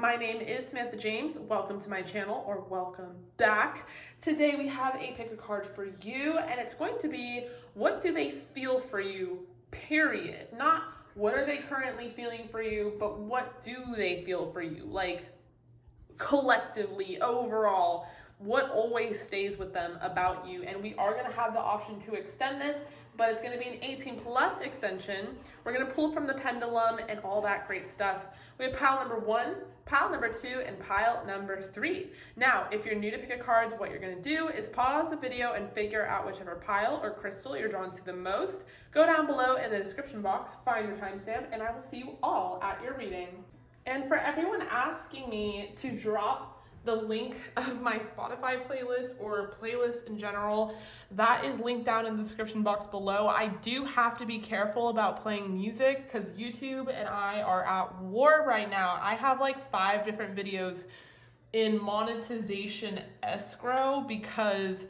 my name is Samantha James. Welcome to my channel, or welcome back. Today we have a pick a card for you, and it's going to be, what do they feel for you, period. Not what are they currently feeling for you, but what do they feel for you, like collectively, overall, what always stays with them about you. And we are going to have the option to extend this, but it's going to be an 18+ extension. We're going to pull from the pendulum and all that great stuff. We have pile number 1, pile number 2, and pile number 3. Now, if you're new to pick a cards, what you're going to do is pause the video and figure out whichever pile or crystal you're drawn to the most. Go down below in the description box, find your timestamp, and I will see you all at your reading. And for everyone asking me to drop the link of my Spotify playlist or playlist in general, that is linked down in the description box below. I do have to be careful about playing music because YouTube and I are at war right now. I have like 5 different videos in monetization escrow because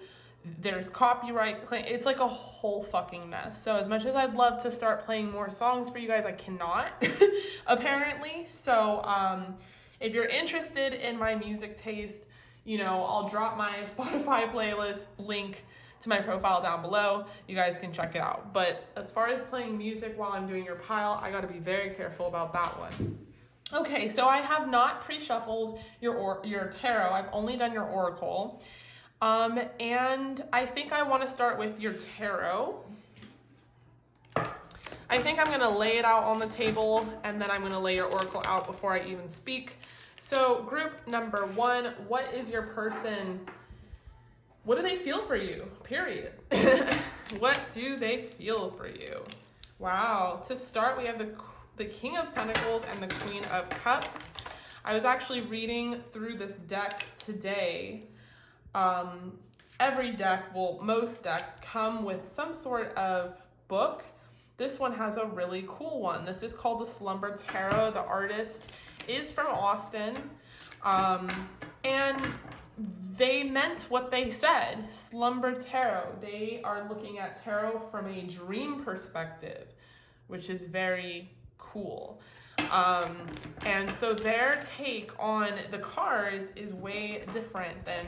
there's copyright claim. It's like a whole fucking mess. So as much as I'd love to start playing more songs for you guys, I cannot apparently. So if you're interested in my music taste, you know, I'll drop my Spotify playlist link to my profile down below. You guys can check it out. But as far as playing music while I'm doing your pile, I gotta be very careful about that one. Okay, so I have not pre-shuffled your tarot. I've only done your oracle. And I think I want to start with your tarot. I think I'm going to lay it out on the table, and then I'm going to lay your oracle out before I even speak. So group number 1, what is your person? What do they feel for you? Period. What do they feel for you? Wow. To start, we have the King of Pentacles and the Queen of Cups. I was actually reading through this deck today. Every deck, well, most decks come with some sort of book. This one has a really cool one. This is called the Slumber Tarot. The artist is from Austin. And they meant what they said. Slumber Tarot. They are looking at tarot from a dream perspective, which is very cool. And so their take on the cards is way different than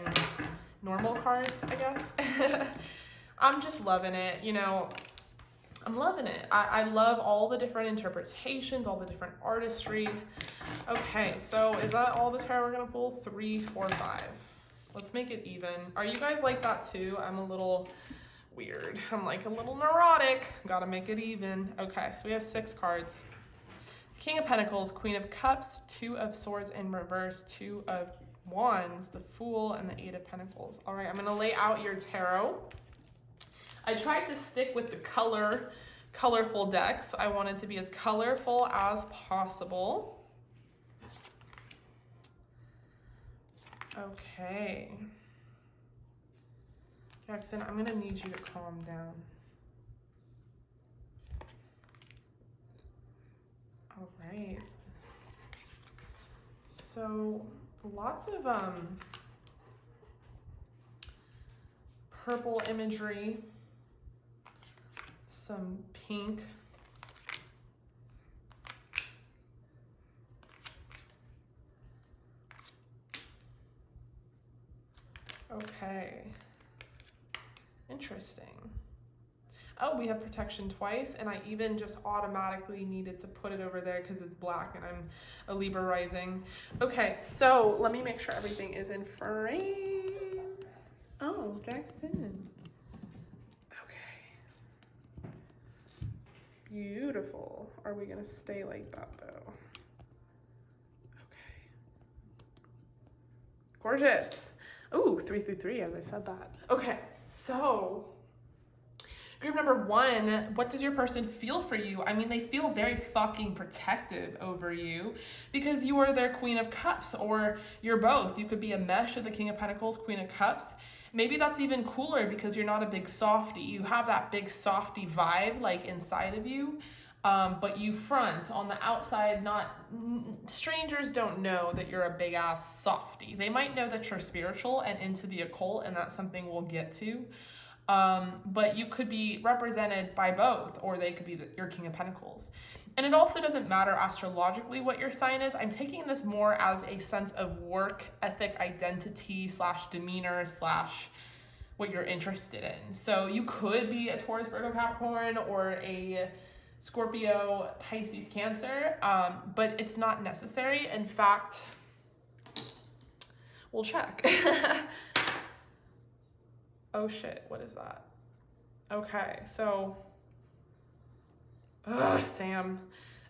normal cards, I guess. I'm just loving it, you know. I'm loving it. I love all the different interpretations, all the different artistry. Okay, so is that all the tarot we're gonna pull? 3, 4, 5. Let's make it even. Are you guys like that too? I'm a little weird. I'm like a little neurotic. Gotta make it even. Okay, so we have 6 cards. King of Pentacles, Queen of Cups, 2 of Swords in reverse, 2 of Wands, the Fool, and the 8 of Pentacles. All right, I'm gonna lay out your tarot. I tried to stick with the colorful decks. I wanted to be as colorful as possible. Okay. Jackson, I'm gonna need you to calm down. All right. So lots of purple imagery, some pink. Okay. Interesting. Oh, we have protection twice, and I even just automatically needed to put it over there because it's black and I'm a Libra rising. Okay, so let me make sure everything is in frame. Oh, Jackson. Okay. Beautiful. Are we gonna stay like that though? Okay. Gorgeous. Ooh, 3 through 3 as I said that. Okay, so group number 1, what does your person feel for you? I mean, they feel very fucking protective over you because you are their Queen of Cups, or you're both. You could be a mesh of the King of Pentacles, Queen of Cups. Maybe that's even cooler because you're not a big softie. You have that big softie vibe like inside of you, but you front on the outside. Not strangers don't know that you're a big ass softie. They might know that you're spiritual and into the occult, and that's something we'll get to. But you could be represented by both, or they could be your King of Pentacles. And it also doesn't matter astrologically what your sign is. I'm taking this more as a sense of work ethic, identity / demeanor / what you're interested in. So you could be a Taurus, Virgo, Capricorn, or a Scorpio, Pisces, Cancer, but it's not necessary. In fact, we'll check. Oh shit, what is that? Okay, so, Sam.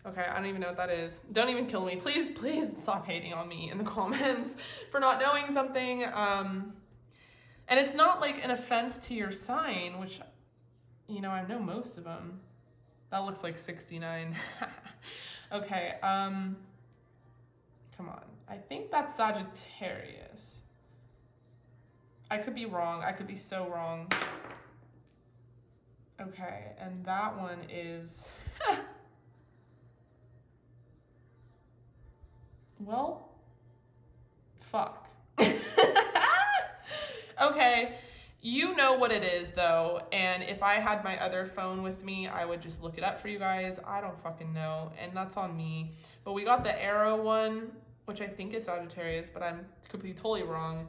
Okay, I don't even know what that is. Don't even kill me. Please, please stop hating on me in the comments for not knowing something. And it's not like an offense to your sign, which, you know, I know most of them. That looks like 69. Okay, come on. I think that's Sagittarius. I could be wrong. I could be so wrong. Okay, and that one is... Well, fuck. Okay, you know what it is though, and if I had my other phone with me, I would just look it up for you guys. I don't fucking know, and that's on me. But we got the arrow one, which I think is Sagittarius, but I could be totally wrong.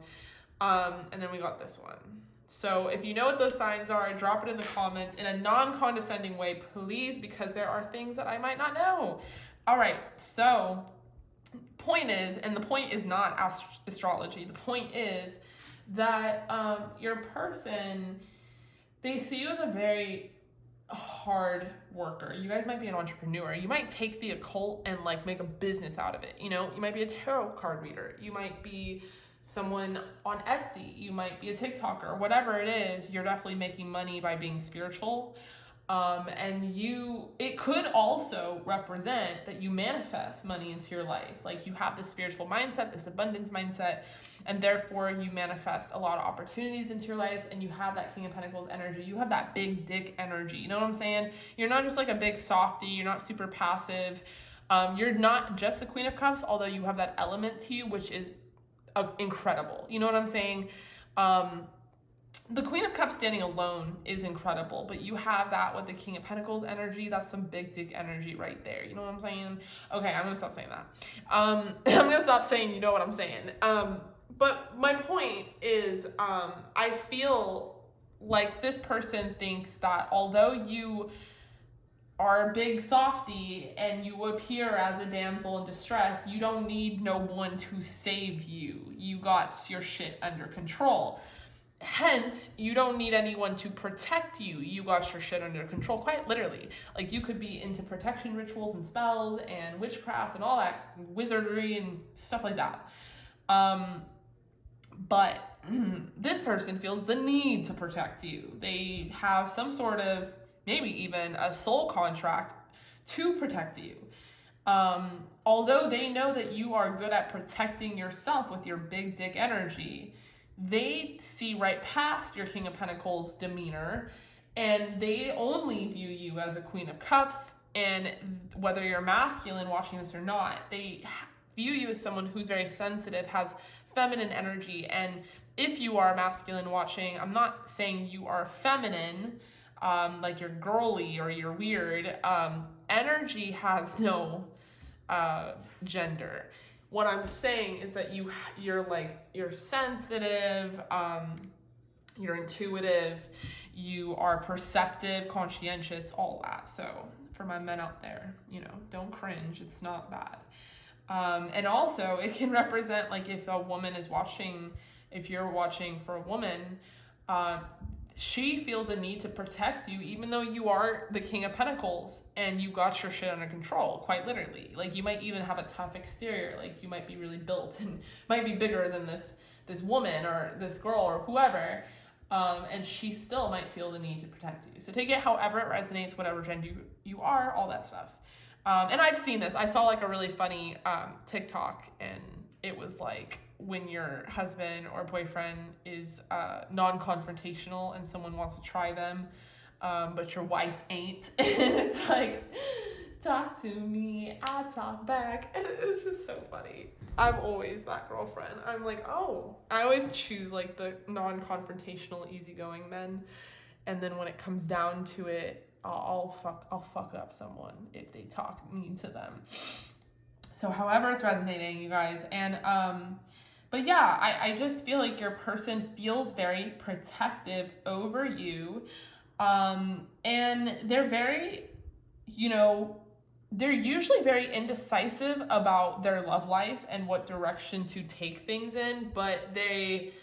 And then we got this one. So if you know what those signs are, drop it in the comments in a non-condescending way, please, because there are things that I might not know. All right, so point is, and the point is not astrology, the point is that your person, they see you as a very hard worker. You guys might be an entrepreneur. You might take the occult and like make a business out of it. You know, you might be a tarot card reader. You might be someone on Etsy. You might be a TikToker. Whatever it is, you're definitely making money by being spiritual. And it could also represent that you manifest money into your life. Like you have this spiritual mindset, this abundance mindset, and therefore you manifest a lot of opportunities into your life, and you have that King of Pentacles energy. You have that big dick energy. You know what I'm saying? You're not just like a big softie. You're not super passive. You're not just the Queen of Cups, although you have that element to you, which is incredible. You know what I'm saying? The Queen of Cups standing alone is incredible, but you have that with the King of Pentacles energy. That's some big dick energy right there. You know what I'm saying? Okay, I'm gonna stop saying that. I'm gonna stop saying you know what I'm saying. But my point is, I feel like this person thinks that although you are a big softie and you appear as a damsel in distress, you don't need no one to save you. You got your shit under control. Hence, you don't need anyone to protect you. You got your shit under control, quite literally. Like, you could be into protection rituals and spells and witchcraft and all that wizardry and stuff like that. But this person feels the need to protect you. They have some sort of, maybe even a soul contract to protect you. Although they know that you are good at protecting yourself with your big dick energy, they see right past your King of Pentacles demeanor, and they only view you as a Queen of Cups. And whether you're masculine watching this or not, they view you as someone who's very sensitive, has feminine energy. And if you are masculine watching, I'm not saying you are feminine, like you're girly or you're weird. Energy has no gender. What I'm saying is that you're sensitive, you're intuitive, you are perceptive, conscientious, all that. So for my men out there, you know, don't cringe. It's not bad. And also it can represent, like, if a woman is watching, if you're watching for a woman, she feels a need to protect you, even though you are the King of Pentacles and you got your shit under control, quite literally. Like, you might even have a tough exterior. Like, you might be really built and might be bigger than this woman or this girl or whoever. And she still might feel the need to protect you. So take it however it resonates, whatever gender you are, all that stuff. And I've seen this. I saw like a really funny TikTok, and it was like, when your husband or boyfriend is non-confrontational and someone wants to try them, but your wife ain't. And it's like, talk to me, I talk back. And it's just so funny. I'm always that girlfriend. I'm like, oh, I always choose like the non-confrontational, easygoing men. And then when it comes down to it, I'll fuck up someone if they talk mean to them. So however it's resonating, you guys. And but yeah, I just feel like your person feels very protective over you. And they're very, they're usually very indecisive about their love life and what direction to take things in, but they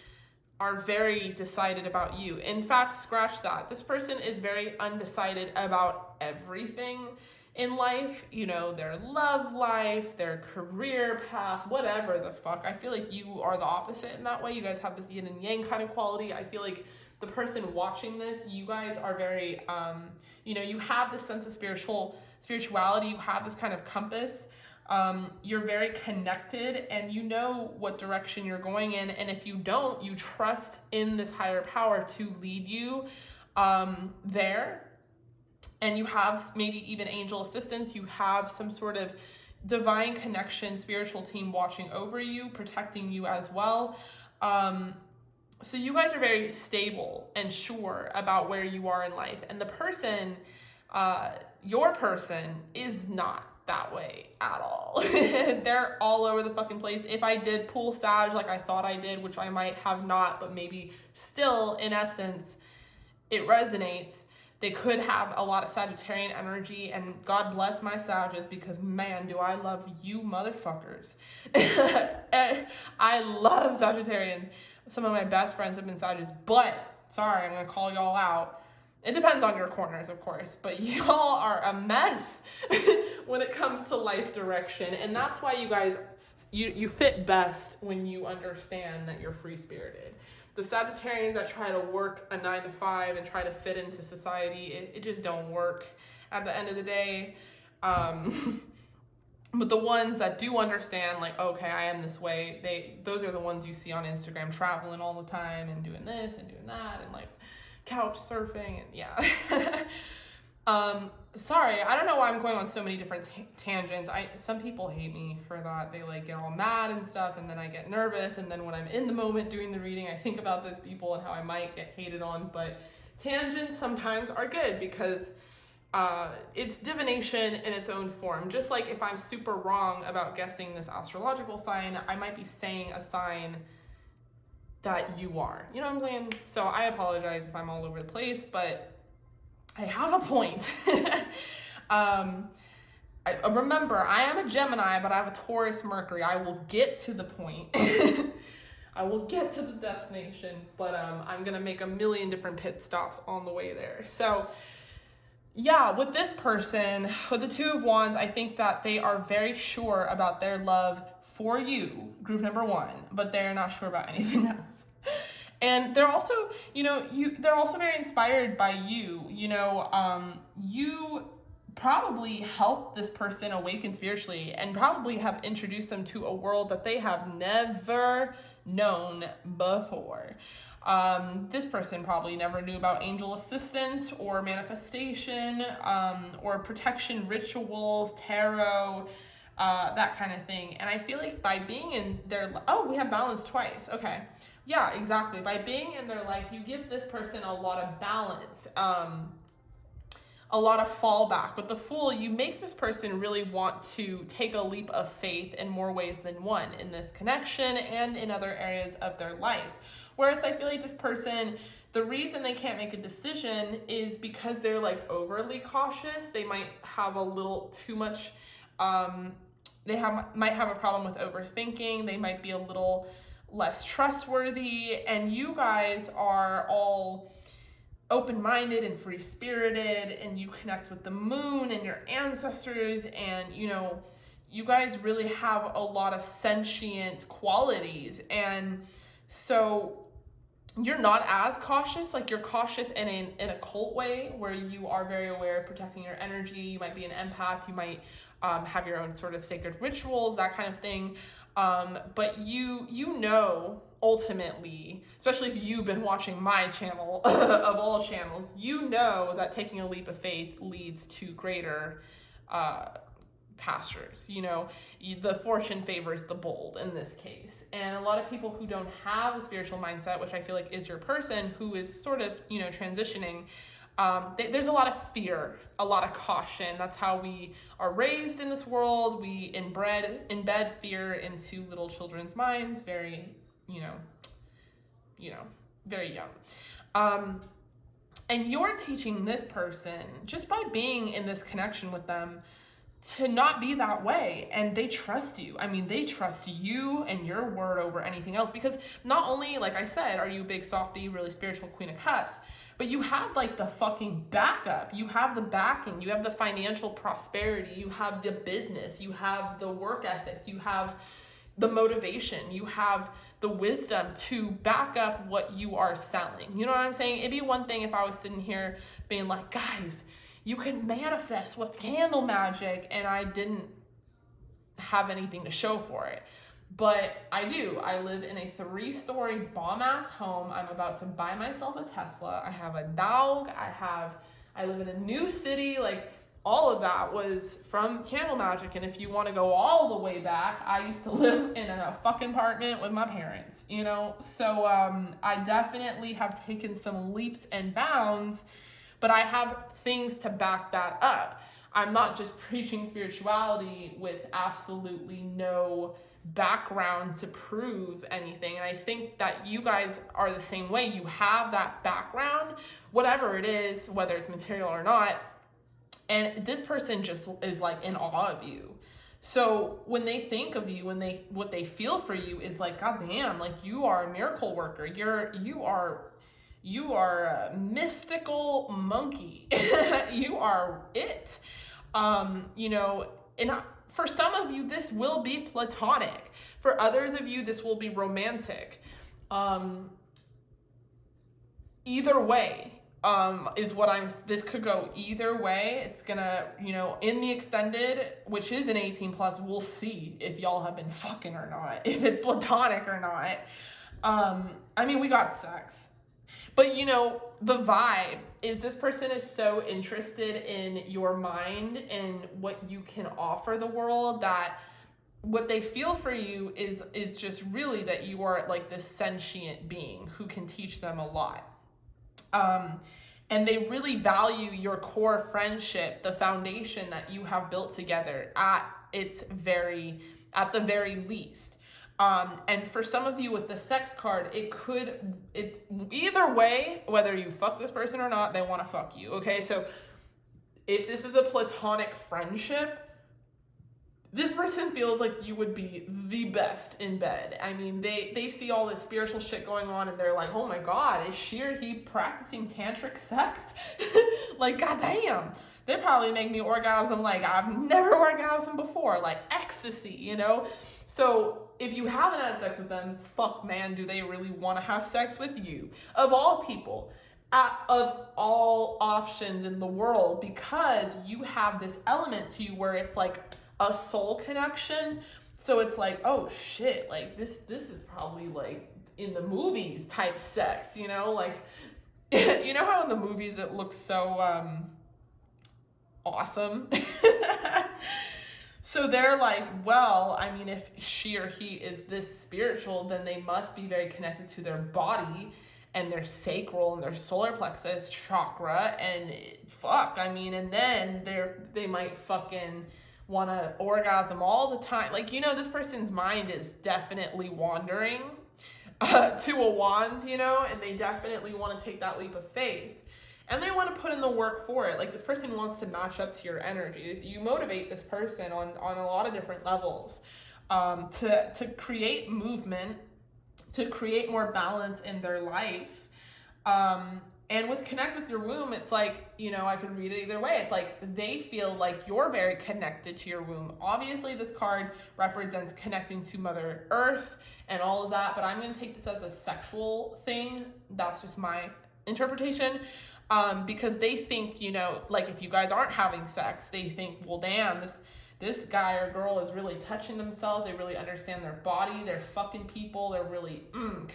are very decided about you. In fact, scratch that. This person is very undecided about everything in life, their love life, their career path, whatever the fuck. I feel like you are the opposite in that way. You guys have this yin and yang kind of quality. I feel like the person watching this, you guys are very, you have this sense of spirituality. You have this kind of compass. You're very connected and you know what direction you're going in. And if you don't, you trust in this higher power to lead you there. And you have maybe even angel assistance. You have some sort of divine connection, spiritual team watching over you, protecting you as well. So you guys are very stable and sure about where you are in life. And the person, your person, is not that way at all. They're all over the fucking place. If I did pull Sag like I thought I did, which I might have not, but maybe still in essence, it resonates. They could have a lot of Sagittarian energy, and God bless my Sages, because man, do I love you motherfuckers. I love Sagittarians. Some of my best friends have been Sages, but sorry, I'm gonna call y'all out. It depends on your corners, of course, but y'all are a mess when it comes to life direction. And that's why you guys, you fit best when you understand that you're free-spirited. The Sagittarians that try to work a 9 to 5 and try to fit into society, it just don't work at the end of the day. But the ones that do understand, like, okay, I am this way, those are the ones you see on Instagram traveling all the time and doing this and doing that and like couch surfing and yeah. Sorry, I don't know why I'm going on so many different tangents. Some people hate me for that. They like get all mad and stuff, and then I get nervous, and then when I'm in the moment doing the reading, I think about those people and how I might get hated on. But tangents sometimes are good because it's divination in its own form. Just like if I'm super wrong about guessing this astrological sign, I might be saying a sign that you are. You know what I'm saying? So I apologize if I'm all over the place, but I have a point. Remember, I am a Gemini, but I have a Taurus Mercury. I will get to the point. I will get to the destination, but I'm going to make a million different pit stops on the way there. So yeah, with this person, with the Two of Wands, I think that they are very sure about their love for you, group number 1, but they're not sure about anything else. And they're also, they're also very inspired by you. You probably helped this person awaken spiritually and probably have introduced them to a world that they have never known before. This person probably never knew about angel assistance or manifestation, or protection rituals, tarot, that kind of thing. And I feel like by being in their, we have balance twice. Okay. Yeah, exactly. By being in their life, you give this person a lot of balance, a lot of fallback. With the Fool, you make this person really want to take a leap of faith in more ways than one in this connection and in other areas of their life. Whereas I feel like this person, the reason they can't make a decision is because they're like overly cautious. They might have a little too much, might have a problem with overthinking. They might be a little less trustworthy, and you guys are all open-minded and free-spirited, and you connect with the moon and your ancestors, and you guys really have a lot of sentient qualities, and so you're not as cautious. Like, you're cautious in a cult way where you are very aware of protecting your energy. You might be an empath, you might have your own sort of sacred rituals, that kind of thing. But you ultimately, especially if you've been watching my channel of all channels, that taking a leap of faith leads to greater pastures. The fortune favors the bold in this case. And a lot of people who don't have a spiritual mindset, which I feel like is your person, who is sort of, transitioning, There's a lot of fear, a lot of caution. That's how we are raised in this world. We embed fear into little children's minds, very, very young. And you're teaching this person, just by being in this connection with them, to not be that way. And they trust you. I mean, they trust you and your word over anything else, because not only, like I said, are you a big softy, really spiritual Queen of Cups, but you have like the fucking backup. You have the backing. You have the financial prosperity. You have the business. You have the work ethic. You have the motivation. You have the wisdom to back up what you are selling. You know what I'm saying? It'd be one thing if I was sitting here being like, guys, you can manifest with candle magic, and I didn't have anything to show for it. But I do. I live in a 3-story bomb-ass home. I'm about to buy myself a Tesla. I have a dog. I live in a new city. Like, all of that was from candle magic. And if you want to go all the way back, I used to live in a fucking apartment with my parents, So I definitely have taken some leaps and bounds, but I have things to back that up. I'm not just preaching spirituality with absolutely no background to prove anything. And I think that you guys are the same way. You have that background, whatever it is, whether it's material or not. And this person just is like in awe of you. So when they think of you, what they feel for you is like, God damn, like you are a miracle worker. You are a mystical monkey. You are it. And for some of you, this will be platonic. For others of you, this will be romantic. Either way, this could go either way. It's gonna, in the extended, which is an 18 plus, we'll see if y'all have been fucking or not, if it's platonic or not. We got sex. But the vibe is this person is so interested in your mind and what you can offer the world, that what they feel for you is just really that you are like this sentient being who can teach them a lot. And they really value your core friendship, the foundation that you have built together at the very least. And for some of you with the sex card, either way, whether you fuck this person or not, they want to fuck you. Okay. So if this is a platonic friendship, this person feels like you would be the best in bed. They see all this spiritual shit going on and they're like, oh my God, is she or he practicing tantric sex? Like, goddamn, they probably make me orgasm like I've never orgasmed before, like ecstasy, So if you haven't had sex with them, fuck man, do they really want to have sex with you? Of all people, of all options in the world, because you have this element to you where it's like a soul connection. So it's like, oh shit, like this is probably like in the movies type sex, like, how in the movies it looks so awesome. So they're like, well, if she or he is this spiritual, then they must be very connected to their body and their sacral and their solar plexus chakra, and and then they might fucking want to orgasm all the time. Like, this person's mind is definitely wandering to a wand, and they definitely want to take that leap of faith. And they want to put in the work for it. Like, this person wants to match up to your energies. You motivate this person on a lot of different levels to create movement, to create more balance in their life. And with Connect with Your Womb, it's like, I could read it either way. It's like they feel like you're very connected to your womb. Obviously, this card represents connecting to Mother Earth and all of that, but I'm going to take this as a sexual thing. That's just my interpretation. Because they think, like if you guys aren't having sex, they think, well, damn, this guy or girl is really touching themselves. They really understand their body. They're fucking people. They're really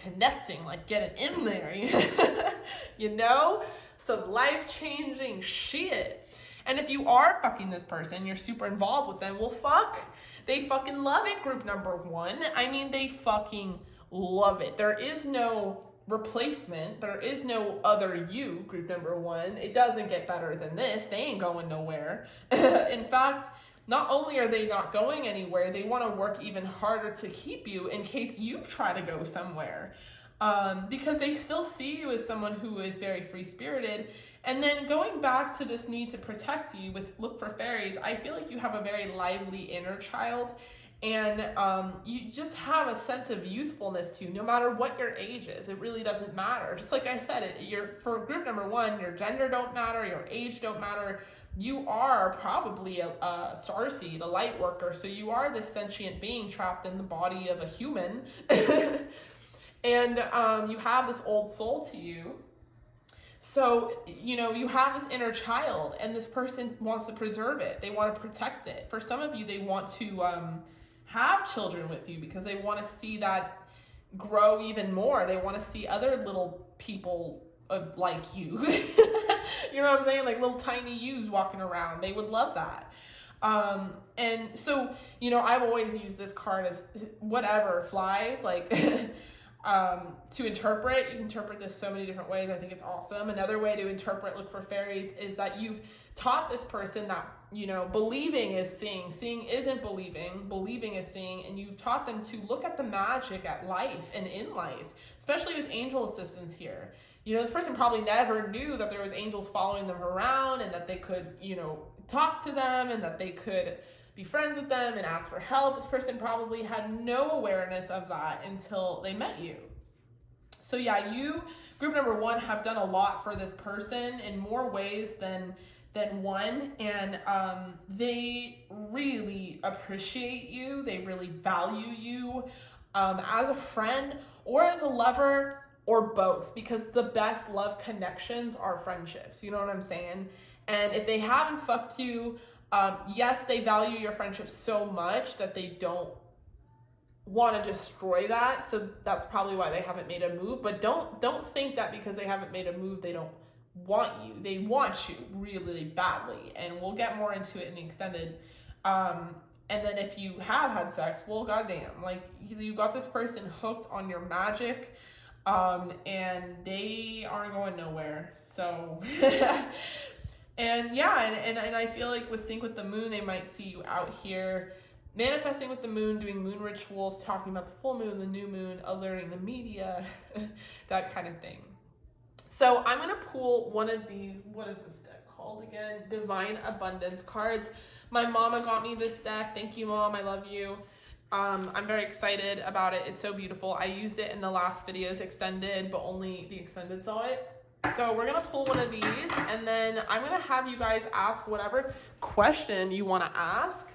connecting, like getting in there, some life-changing shit. And if you are fucking this person, you're super involved with them, well, fuck. They fucking love it, group number 1. They fucking love it. There is no replacement. There is no other you, group number one. It doesn't get better than this. They ain't going nowhere. In fact, not only are they not going anywhere, they want to work even harder to keep you in case you try to go somewhere. Because they still see you as someone who is very free-spirited. And then going back to this need to protect you with look for fairies, I feel like you have a very lively inner child, and you just have a sense of youthfulness too, no matter what your age is. It really doesn't matter. Just like I said, for group number one, your gender don't matter, your age don't matter. You are probably a starseed, a light worker, so you are this sentient being trapped in the body of a human. And you have this old soul to you. So, you know, you have this inner child, and this person wants to preserve it. They want to protect it. For some of you, they want to have children with you because they want to see that grow even more. They want to see other little people like you. You know what I'm saying? Like little tiny yous walking around. They would love that. And so, you know, I've always used this card as whatever flies, like to interpret. You can interpret this so many different ways. I think it's awesome. Another way to interpret look for fairies is that you've taught this person that, you know, believing is seeing. Seeing isn't believing. Believing is seeing. And you've taught them to look at the magic at life and in life, especially with angel assistance here. You know, this person probably never knew that there was angels following them around and that they could, you know, talk to them and that they could be friends with them and ask for help. This person probably had no awareness of that until they met you. So yeah, you, group number one, have done a lot for this person in more ways than one, and they really appreciate you. They really value you as a friend or as a lover, or both, because the best love connections are friendships. You know what I'm saying? And if they haven't fucked you, yes, they value your friendship so much that they don't want to destroy that. So that's probably why they haven't made a move. But don't think that because they haven't made a move, they don't want you. They want you really badly. And we'll get more into it in the extended. And then if you have had sex, well, goddamn, like you got this person hooked on your magic. And they aren't going nowhere. So, and yeah, and I feel like with Sync with the Moon, they might see you out here manifesting with the moon, doing moon rituals, talking about the full moon, the new moon, alerting the media, that kind of thing. So I'm going to pull one of these, what is this deck called again? Divine Abundance cards. My mama got me this deck. Thank you, Mom. I love you. I'm very excited about it. It's so beautiful. I used it in the last video's extended, but only the extended saw it. So we're going to pull one of these, and then I'm going to have you guys ask whatever question you want to ask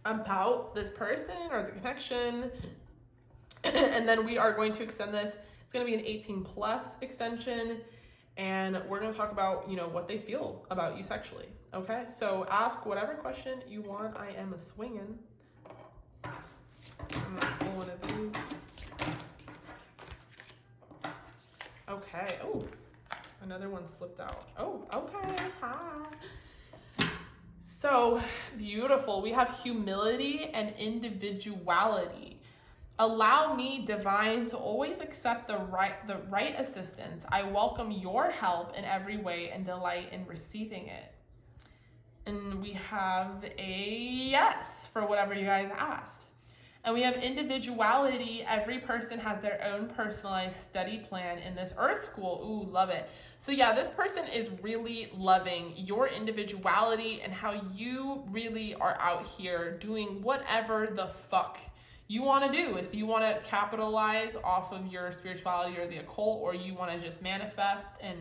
about this person or the connection. And then we are going to extend this. It's going to be an 18+ extension, and we're going to talk about, you know, what they feel about you sexually. Okay? So ask whatever question you want. I am a swingin'. I'm gonna pull one of these. Okay. Oh, another one slipped out. Oh, okay. Hi. So beautiful. We have humility and individuality. Allow me, divine, to always accept the right assistance. I welcome your help in every way and delight in receiving it. And we have a yes for whatever you guys asked. And we have individuality. Every person has their own personalized study plan in this Earth School. Ooh, love it. So yeah, this person is really loving your individuality and how you really are out here doing whatever the fuck you want to do. If you want to capitalize off of your spirituality or the occult, or you want to just manifest in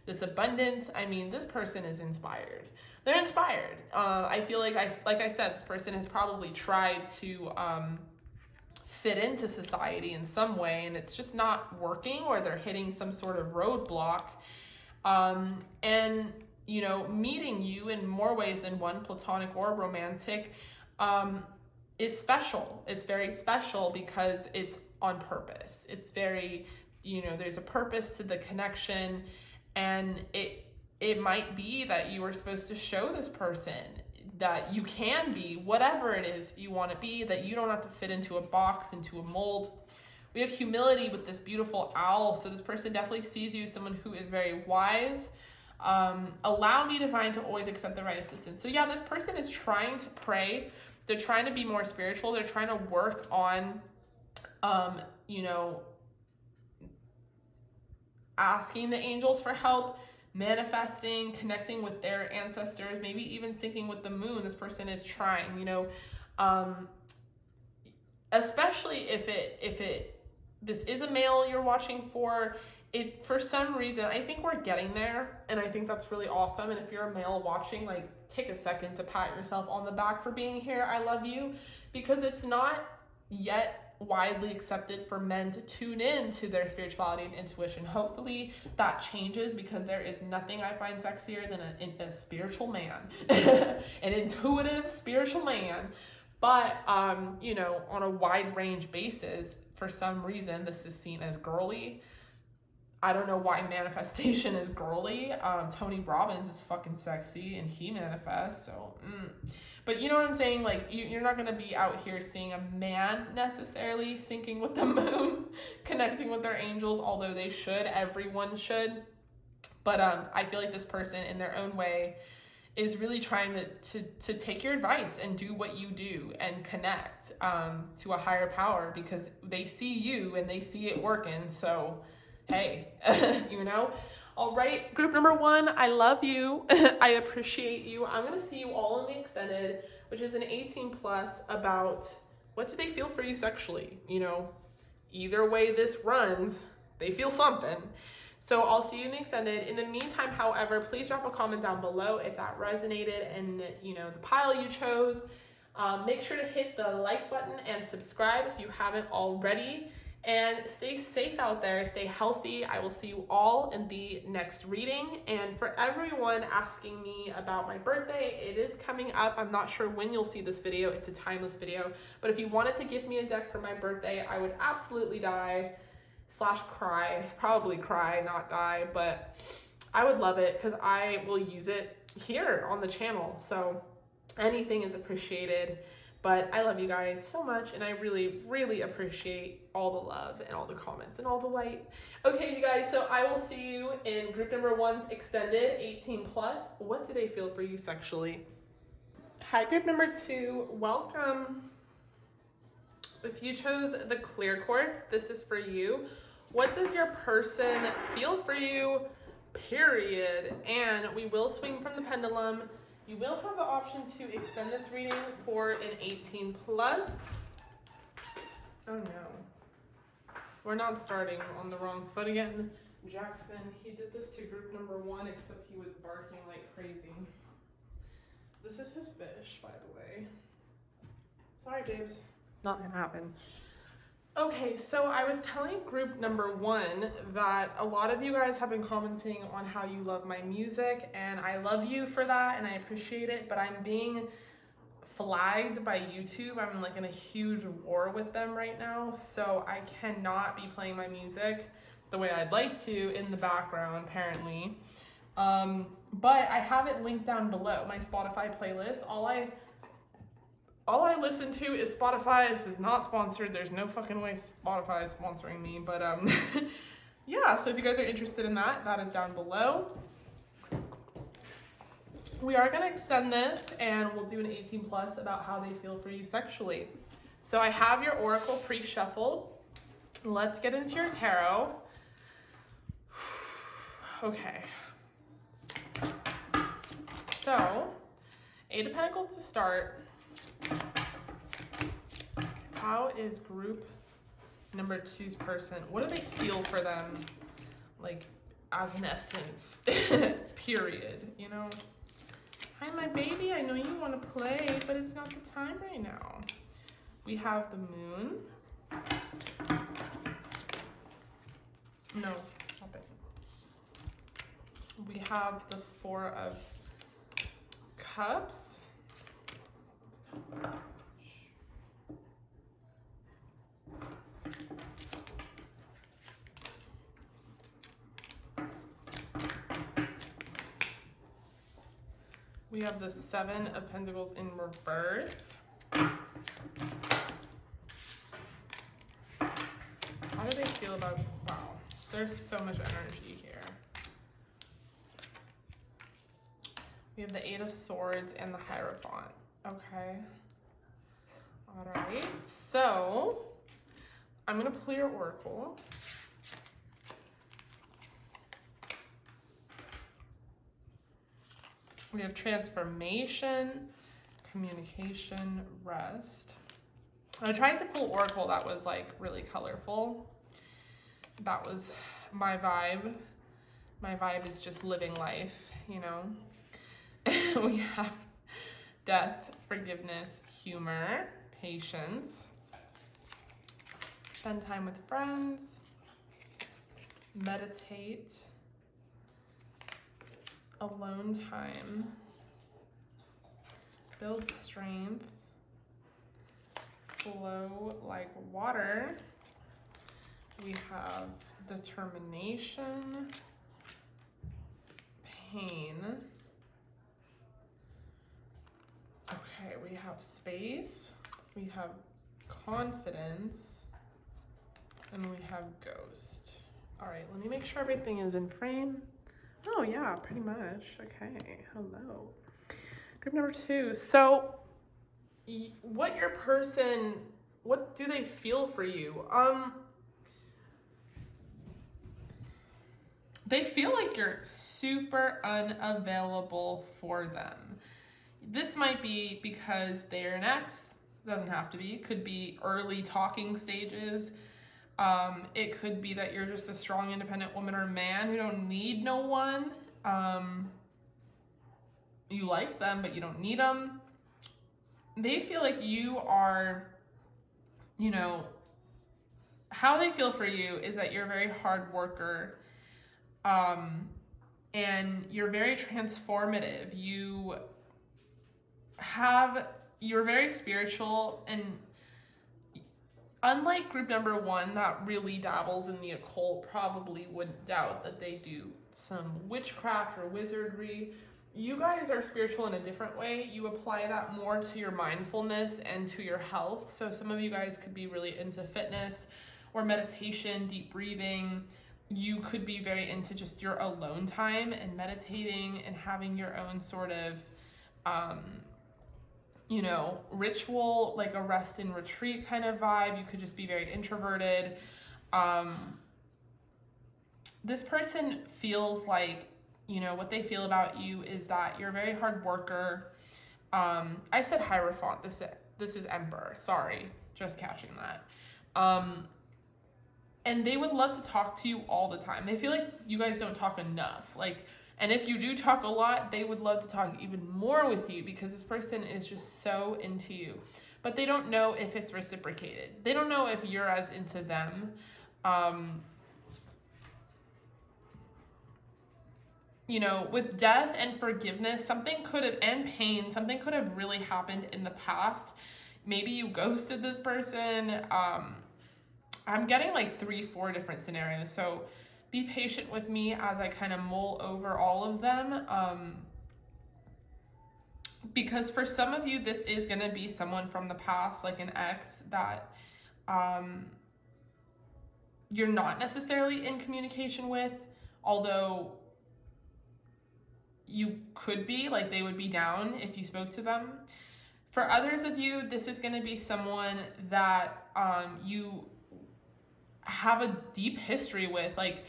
this abundance, I mean, this person is inspired. They're inspired. I feel like I said, this person has probably tried to fit into society in some way, and it's just not working, or they're hitting some sort of roadblock. And, you know, meeting you in more ways than one, platonic or romantic, is special. It's very special because it's on purpose. It's very, you know, there's a purpose to the connection, and it might be that you are supposed to show this person that you can be whatever it is you want to be, that you don't have to fit into a box, into a mold, We have humility with this beautiful owl. So this person definitely sees you as someone who is very wise. Allow me, divine, to always accept the right assistance. So yeah, this person is trying to pray. They're trying to be more spiritual. They're trying to work on, you know, asking the angels for help, manifesting, connecting with their ancestors, maybe even syncing with the moon. This person is trying, you know, especially if this is a male you're watching for. It, for some reason, I think we're getting there, and I think that's really awesome. And if you're a male watching, like, take a second to pat yourself on the back for being here. I love you, because it's not yet widely accepted for men to tune in to their spirituality and intuition. Hopefully that changes, because there is nothing I find sexier than a spiritual man, an intuitive spiritual man. But, you know, on a wide range basis, for some reason, this is seen as girly. I don't know why manifestation is girly. Tony Robbins is fucking sexy and he manifests, so But you know what I'm saying? Like, you're not going to be out here seeing a man necessarily syncing with the moon, connecting with their angels, although they should. Everyone should. But I feel like this person, in their own way, is really trying to take your advice and do what you do and connect to a higher power, because they see you and they see it working. So hey, you know. All right, group number 1, I love you. I appreciate you. I'm going to see you all in the extended, which is an 18 plus, about what do they feel for you sexually. You know, either way this runs, they feel something. So I'll see you in the extended. In the meantime, however, please drop a comment down below if that resonated and, you know, the pile you chose. Make sure to hit the like button and subscribe if you haven't already. And stay safe out there, stay healthy. I will see you all in the next reading. And for everyone asking me about my birthday, it is coming up. I'm not sure when you'll see this video. It's a timeless video. But if you wanted to give me a deck for my birthday, I would absolutely die / cry. Probably cry, not die. But I would love it, because I will use it here on the channel. So anything is appreciated. But I love you guys so much, and I really, really appreciate all the love and all the comments and all the light. Okay, you guys, so I will see you in group number 1's extended, 18 plus. What do they feel for you sexually? Hi, group number 2, welcome. If you chose the clear quartz, this is for you. What does your person feel for you, period? And we will swing from the pendulum. You will have the option to extend this reading for an 18 plus. Oh no. We're not starting on the wrong foot again. Jackson, he did this to group number 1, except he was barking like crazy. This is his fish, by the way. Sorry, babes. Not gonna happen. Okay, so I was telling group number 1 that a lot of you guys have been commenting on how you love my music, and I love you for that, and I appreciate it, but I'm being flagged by YouTube. I'm like in a huge war with them right now, so I cannot be playing my music the way I'd like to in the background, apparently. But I have it linked down below, my Spotify playlist. All I listen to is Spotify. This is not sponsored. There's no fucking way Spotify is sponsoring me. But yeah, so if you guys are interested in that, that is down below. We are going to extend this, and we'll do an 18 plus about how they feel for you sexually. So I have your oracle pre-shuffled. Let's get into your tarot. Okay. So, 8 of Pentacles to start. How is group number 2's person? What do they feel for them, like, as an essence, period, you know? Hi, my baby, I know you want to play, but it's not the time right now. We have the moon. No, stop it. We have the 4 of Cups. We have the 7 of Pentacles in reverse. How do they feel about, wow, there's so much energy here. We have the Eight of Swords and the Hierophant. Okay. All right. So I'm going to pull your oracle. We have transformation, communication, rest. I tried to pull oracle that was like really colorful. That was my vibe. My vibe is just living life, you know. We have death, forgiveness, humor, patience, spend time with friends, meditate, alone time, build strength, flow like water. We have determination, pain. Okay, we have space, we have confidence, and we have ghost. All right, let me make sure everything is in frame. Oh yeah, pretty much. Okay, hello. Group number 2. So what your person, what do they feel for you? They feel like you're super unavailable for them. This might be because they're an ex, doesn't have to be, it could be early talking stages. It could be that you're just a strong, independent woman or man who don't need no one. You like them, but you don't need them. They feel like you are, you know, how they feel for you is that you're a very hard worker, and you're very transformative. You're very spiritual, and unlike group number 1 that really dabbles in the occult, probably would doubt that they do some witchcraft or wizardry, you guys are spiritual in a different way. You apply that more to your mindfulness and to your health. So some of you guys could be really into fitness or meditation, deep breathing. You could be very into just your alone time and meditating and having your own sort of you know, ritual, like a rest and retreat kind of vibe. You could just be very introverted. This person feels like, you know, what they feel about you is that you're a very hard worker. I said Hierophant, this is Emperor, sorry, just catching that. And they would love to talk to you all the time. They feel like you guys don't talk enough. Like, and if you do talk a lot, they would love to talk even more with you because this person is just so into you. But they don't know if it's reciprocated. They don't know if you're as into them. You know, with death and forgiveness, something could have, and pain, something could have really happened in the past. Maybe you ghosted this person. I'm getting like 3-4 different scenarios. So be patient with me as I kind of mull over all of them. Because for some of you, this is going to be someone from the past, like an ex that you're not necessarily in communication with, although you could be, like they would be down if you spoke to them. For others of you, this is going to be someone that you have a deep history with, like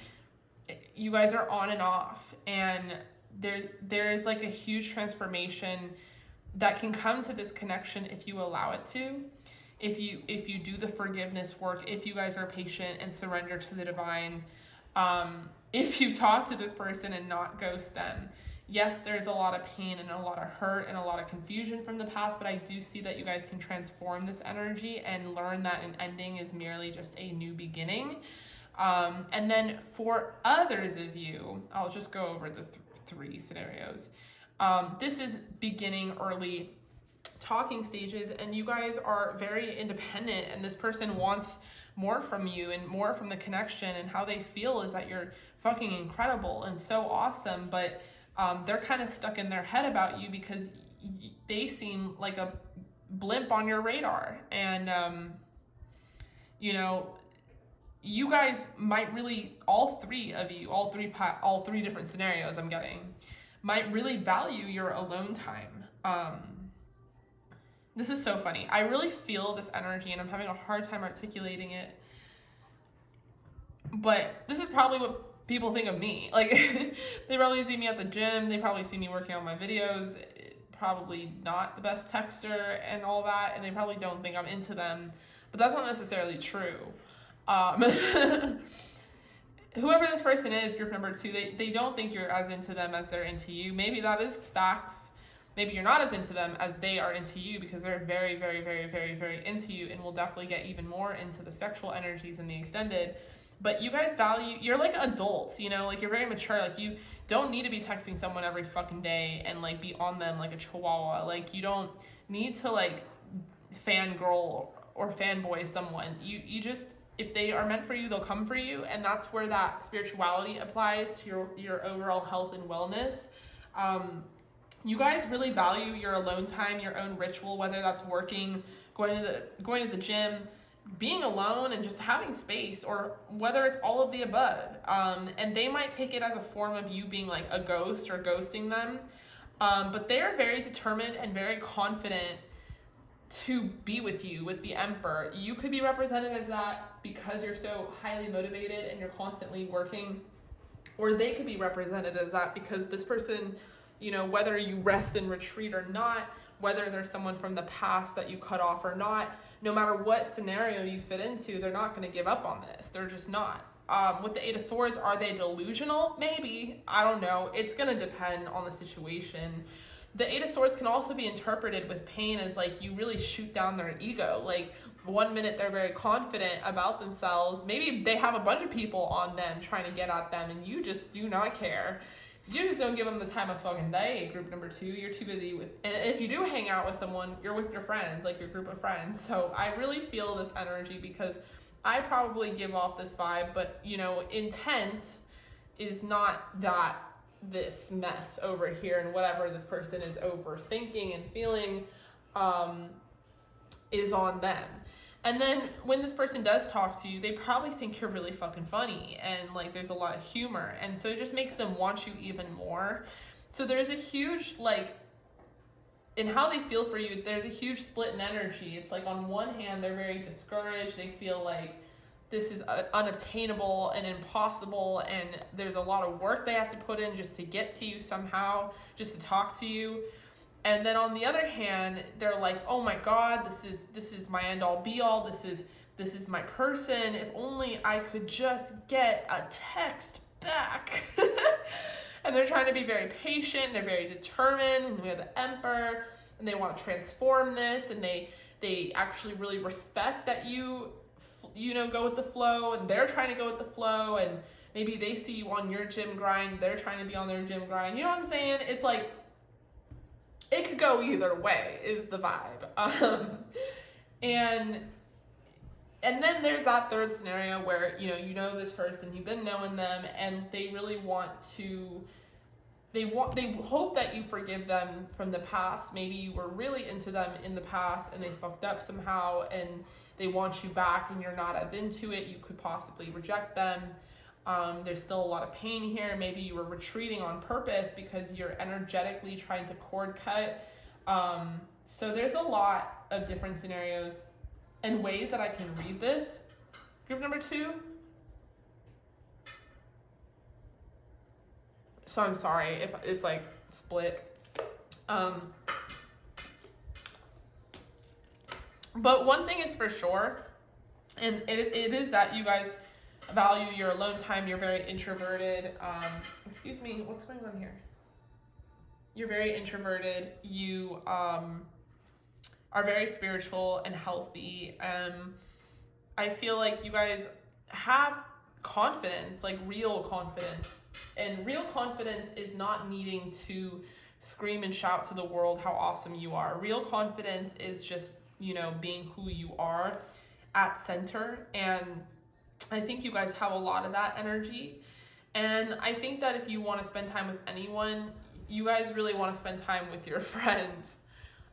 you guys are on and off, and there is like a huge transformation that can come to this connection if you allow it to, if you do the forgiveness work, if you guys are patient and surrender to the divine, if you talk to this person and not ghost them. Yes, there's a lot of pain and a lot of hurt and a lot of confusion from the past, but I do see that you guys can transform this energy and learn that an ending is merely just a new beginning. And then for others of you, I'll just go over the 3 scenarios. This is beginning early talking stages, and you guys are very independent, and this person wants more from you and more from the connection, and how they feel is that you're fucking incredible and so awesome, but they're kind of stuck in their head about you because they seem like a blimp on your radar. And, you know, you guys might really, all three of you, all three different scenarios I'm getting, might really value your alone time. This is so funny. I really feel this energy and I'm having a hard time articulating it. But this is probably what people think of me. Like, they probably see me at the gym. They probably see me working on my videos. Probably not the best texter and all that. And they probably don't think I'm into them. But that's not necessarily true. Whoever this person is, group number 2, they don't think you're as into them as they're into you. Maybe that is facts. Maybe you're not as into them as they are into you, because they're very, very, very, very, very into you and will definitely get even more into the sexual energies in the extended. But you guys value, you're like adults, you know, like you're very mature. Like you don't need to be texting someone every fucking day and like be on them like a chihuahua. Like you don't need to like fangirl or fanboy someone. You just, if they are meant for you, they'll come for you. And that's where that spirituality applies to your overall health and wellness. You guys really value your alone time, your own ritual, whether that's working, going to the gym, being alone and just having space, or whether it's all of the above. And they might take it as a form of you being like a ghost or ghosting them. But they are very determined and very confident to be with you, with the Emperor. You could be represented as that because you're so highly motivated and you're constantly working, or they could be represented as that because this person, you know, whether you rest and retreat or not, whether there's someone from the past that you cut off or not, no matter what scenario you fit into, they're not going to give up on this. They're just not. With the 8 of Swords, are they delusional? Maybe. I don't know. It's going to depend on the situation. The 8 of Swords can also be interpreted with pain as like you really shoot down their ego. Like one minute they're very confident about themselves. Maybe they have a bunch of people on them trying to get at them and you just do not care. You just don't give them the time of fucking day, group number 2. You're too busy with, and if you do hang out with someone, you're with your friends, like your group of friends. So I really feel this energy because I probably give off this vibe, but you know, intent is not that this mess over here and whatever this person is overthinking and feeling is on them. And then when this person does talk to you, they probably think you're really fucking funny and like there's a lot of humor. And so it just makes them want you even more. So there's a huge, like, in how they feel for you, there's a huge split in energy. It's like on one hand, they're very discouraged. They feel like this is unobtainable and impossible. And there's a lot of work they have to put in just to get to you somehow, just to talk to you. And then on the other hand, they're like, oh my God, this is my end all be all. This is my person. If only I could just get a text back. And they're trying to be very patient. They're very determined. And we have the Emperor and they want to transform this. And they actually really respect that you know, go with the flow, and they're trying to go with the flow. And maybe they see you on your gym grind. They're trying to be on their gym grind. You know what I'm saying? It's like, it could go either way is the vibe. And then there's that third scenario where, you know this person, you've been knowing them, and they really want to, they hope that you forgive them from the past. Maybe you were really into them in the past and they fucked up somehow and they want you back and you're not as into it. You could possibly reject them. There's still a lot of pain here. Maybe you were retreating on purpose because you're energetically trying to cord cut. So there's a lot of different scenarios and ways that I can read this. Group number 2. So I'm sorry if it's like split. But one thing is for sure, and it is that you guys value your alone time. You're very introverted. Excuse me, what's going on here? You're very introverted. You are very spiritual and healthy. I feel like you guys have confidence, like real confidence. And real confidence is not needing to scream and shout to the world how awesome you are. Real confidence is just, being who you are at center. And I think you guys have a lot of that energy. And I think that if you want to spend time with anyone, you guys really want to spend time with your friends.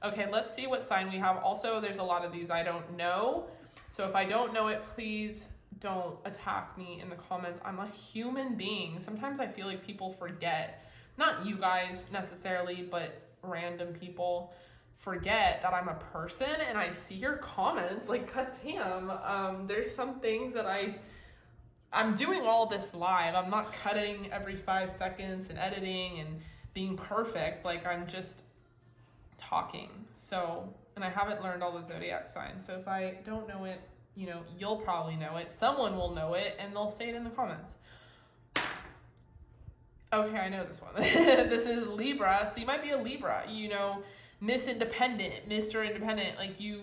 Okay, let's see what sign we have. Also, there's a lot of these I don't know. So if I don't know it, please don't attack me in the comments. I'm a human being. Sometimes I feel like people forget, not you guys necessarily, but random people forget that I'm a person, and I see your comments like, god damn, there's some things that I'm doing all this live. I'm not cutting every 5 seconds and editing and being perfect. Like, I'm just talking. So, and I haven't learned all the zodiac signs. So if I don't know it, you know, you'll probably know it. Someone will know it and they'll say it in the comments. Okay, I know this one. This is Libra. So you might be a Libra, you know, Miss Independent, Mr. Independent, like you,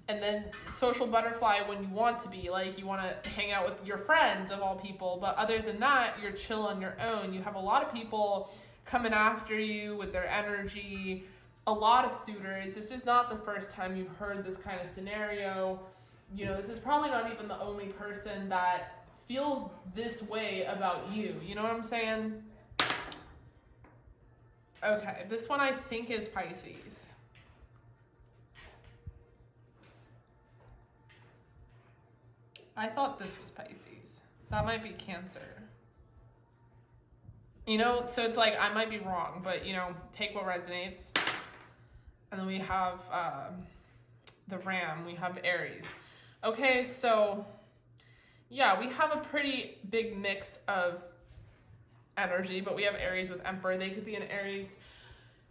and then social butterfly when you want to be, like you want to hang out with your friends of all people. But other than that, you're chill on your own. You have a lot of people coming after you with their energy, a lot of suitors. This is not the first time you've heard this kind of scenario. You know, this is probably not even the only person that feels this way about you. You know what I'm saying? Okay, this one I think is Pisces. I thought this was Pisces. That might be Cancer. You know, so it's like, I might be wrong, but you know, take what resonates. And then we have the Ram, we have Aries. Okay, so yeah, we have a pretty big mix of energy, but we have Aries with Emperor. They could be in Aries,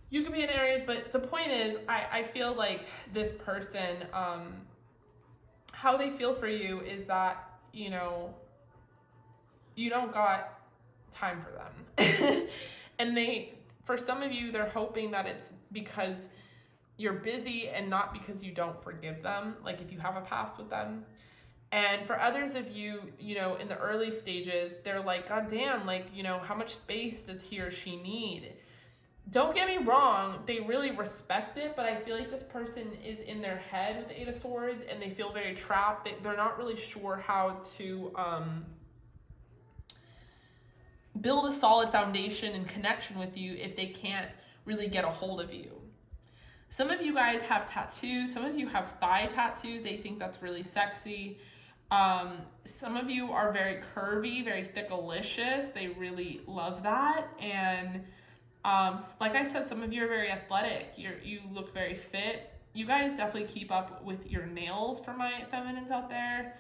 you could be in Aries, but the point is, I feel like this person, how they feel for you is that, you know, you don't got time for them. And for some of you, they're hoping that it's because you're busy and not because you don't forgive them, like if you have a past with them. And for others of you, you know, in the early stages, they're like, god damn, like, you know, how much space does he or she need? Don't get me wrong, they really respect it, but I feel like this person is in their head with the Eight of Swords and they feel very trapped. They're not really sure how to build a solid foundation and connection with you if they can't really get a hold of you. Some of you guys have tattoos. Some of you have thigh tattoos. They think that's really sexy. Some of you are very curvy, very thickalicious. They really love that. And like I said, some of you are very athletic. You look very fit. You guys definitely keep up with your nails for my feminines out there.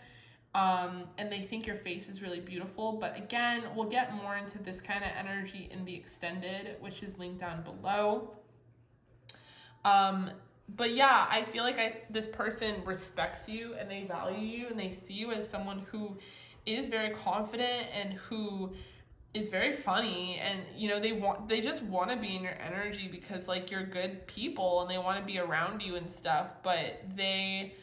And they think your face is really beautiful. But again, we'll get more into this kind of energy in the extended, which is linked down below. But yeah, I feel like this person respects you and they value you and they see you as someone who is very confident and who is very funny, and you know, they just want to be in your energy because like you're good people and they want to be around you and stuff, but they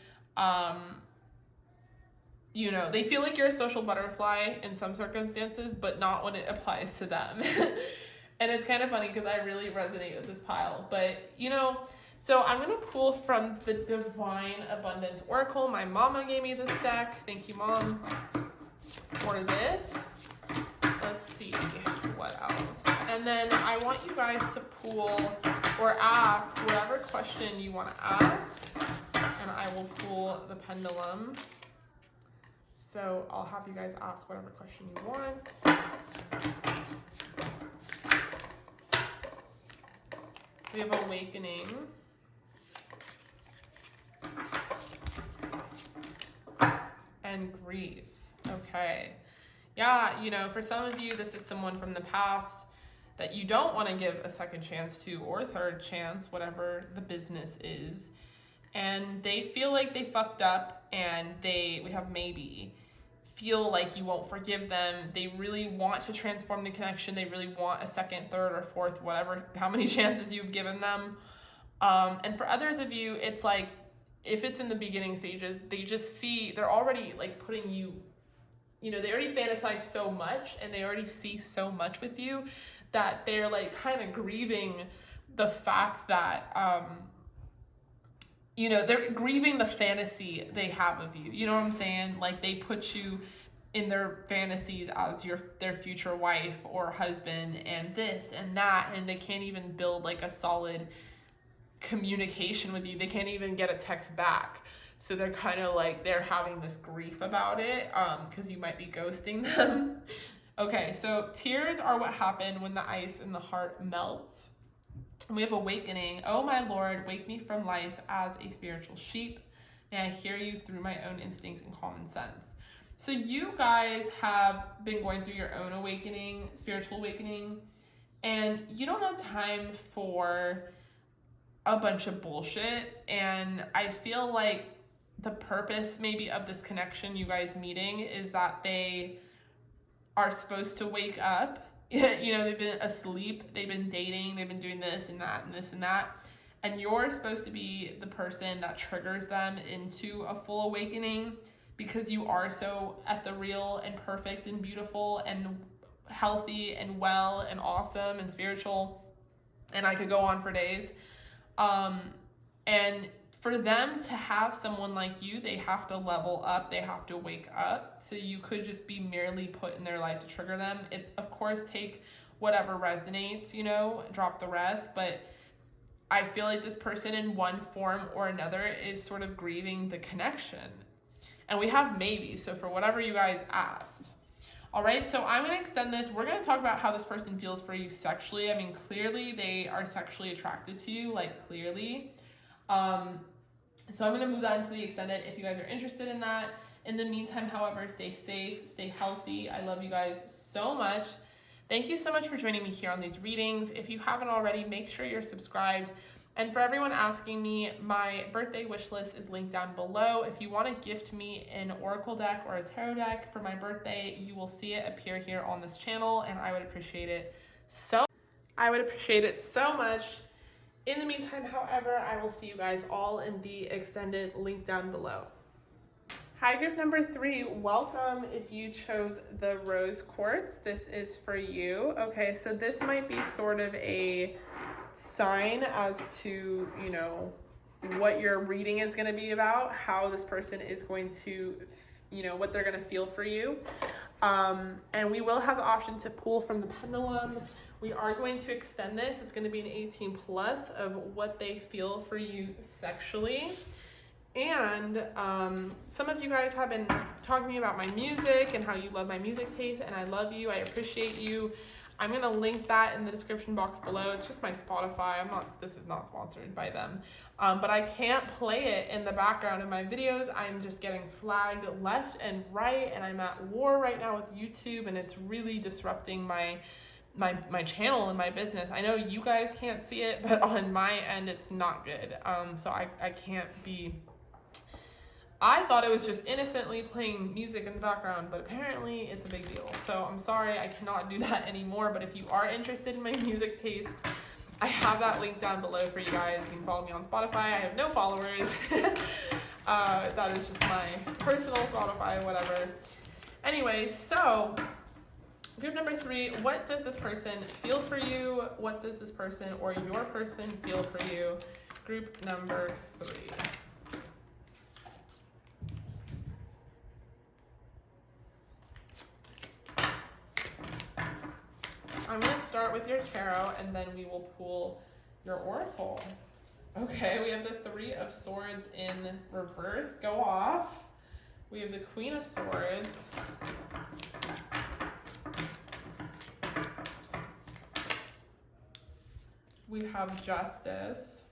you know, they feel like you're a social butterfly in some circumstances, but not when it applies to them. And it's kind of funny because I really resonate with this pile, but you know, so I'm going to pull from the Divine Abundance Oracle. My mama gave me this deck. Thank you, Mom, for this. Let's see what else. And then I want you guys to pull or ask whatever question you want to ask, and I will pull the pendulum. So I'll have you guys ask whatever question you want. We have Awakening. And Grief. Okay. Yeah, you know, for some of you, this is someone from the past that you don't want to give a second chance to, or third chance, whatever the business is. And they feel like they fucked up, and we have maybe, feel like you won't forgive them. They really want to transform the connection. They really want a second, third, or fourth, whatever, how many chances you've given them. And for others of you, it's like, if it's in the beginning stages, they just see, they're already like putting you, you know, they already fantasize so much and they already see so much with you that they're like kind of grieving the fact that, you know, they're grieving the fantasy they have of you. You know what I'm saying? Like they put you in their fantasies as their future wife or husband and this and that, and they can't even build like a solid communication with you. They can't even get a text back. So they're kind of like, they're having this grief about it because you might be ghosting them. Okay, so tears are what happen when the ice in the heart melts. We have awakening. Oh my Lord, wake me from life as a spiritual sheep. May I hear you through my own instincts and common sense. So you guys have been going through your own awakening, spiritual awakening, and you don't have time for a bunch of bullshit. And I feel like the purpose maybe of this connection, you guys meeting, is that they are supposed to wake up. You know, they've been asleep, they've been dating, they've been doing this and that and this and that. And you're supposed to be the person that triggers them into a full awakening, because you are so ethereal and perfect and beautiful and healthy and well and awesome and spiritual. And I could go on for days. And for them to have someone like you, they have to level up, they have to wake up. So you could just be merely put in their life to trigger them. It, of course, take whatever resonates, you know, drop the rest. But I feel like this person in one form or another is sort of grieving the connection. And we have maybe, so for whatever you guys asked. All right, so I'm going to extend this. We're going to talk about how this person feels for you sexually. I mean, clearly they are sexually attracted to you, like clearly. So I'm going to move that into the extended if you guys are interested in that. In the meantime, however, stay safe, stay healthy. I love you guys so much. Thank you so much for joining me here on these readings. If you haven't already, make sure you're subscribed. And for everyone asking me, my birthday wish list is linked down below. If you want to gift me an oracle deck or a tarot deck for my birthday, you will see it appear here on this channel, and I would appreciate it so much. In the meantime, however, I will see you guys all in the extended link down below. Hi, group number 3. Welcome. If you chose the rose quartz, this is for you. Okay, so this might be sort of a sign as to, you know, what your reading is going to be about, how this person is going to, you know, what they're going to feel for you. And we will have the option to pull from the pendulum. We are going to extend this. It's going to be an 18 plus of what they feel for you sexually. And some of you guys have been talking to me about my music and how you love my music taste, and I love you. I appreciate you. I'm going to link that in the description box below. It's just my Spotify. This is not sponsored by them. But I can't play it in the background of my videos. I'm just getting flagged left and right, and I'm at war right now with YouTube, and it's really disrupting my channel and my business. I know you guys can't see it, but on my end, it's not good. So I can't be... I thought it was just innocently playing music in the background, but apparently it's a big deal. So I'm sorry, I cannot do that anymore. But if you are interested in my music taste, I have that link down below for you guys. You can follow me on Spotify. I have no followers. That is just my personal Spotify, whatever. Anyway, so group number 3, what does this person feel for you? What does this person or your person feel for you? Group number 3. I'm going to start with your tarot, and then we will pull your oracle. Okay, we have the 3 of Swords in reverse. Go off. We have the Queen of Swords. We have Justice.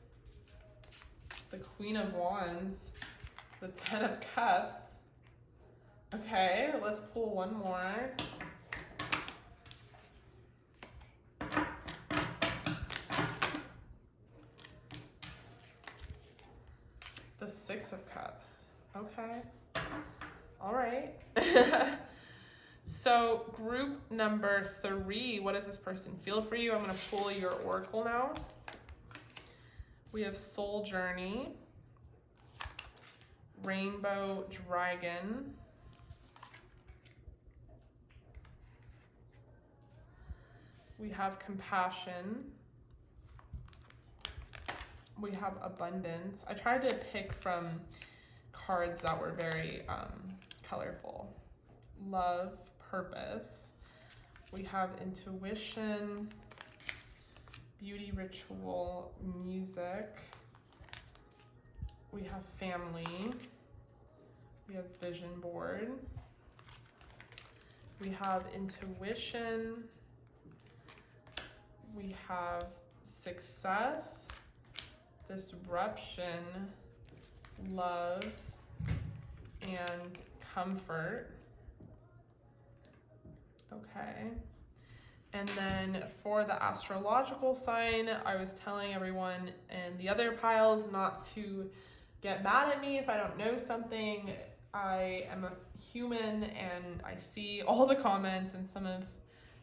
The Queen of Wands. The 10 of Cups. Okay, let's pull one more. The 6 of Cups. Okay. All right. So group number 3, what does this person feel for you? I'm going to pull your oracle now. We have Soul Journey, Rainbow Dragon, we have Compassion, we have Abundance. I tried to pick from cards that were very colorful. Love, Purpose. We have Intuition, Beauty Ritual, Music. We have Family. We have vision board. We have intuition. We have success, disruption, love, and comfort. Okay. And then for the astrological sign, I was telling everyone in the other piles not to get mad at me if I don't know something. I am a human and I see all the comments, and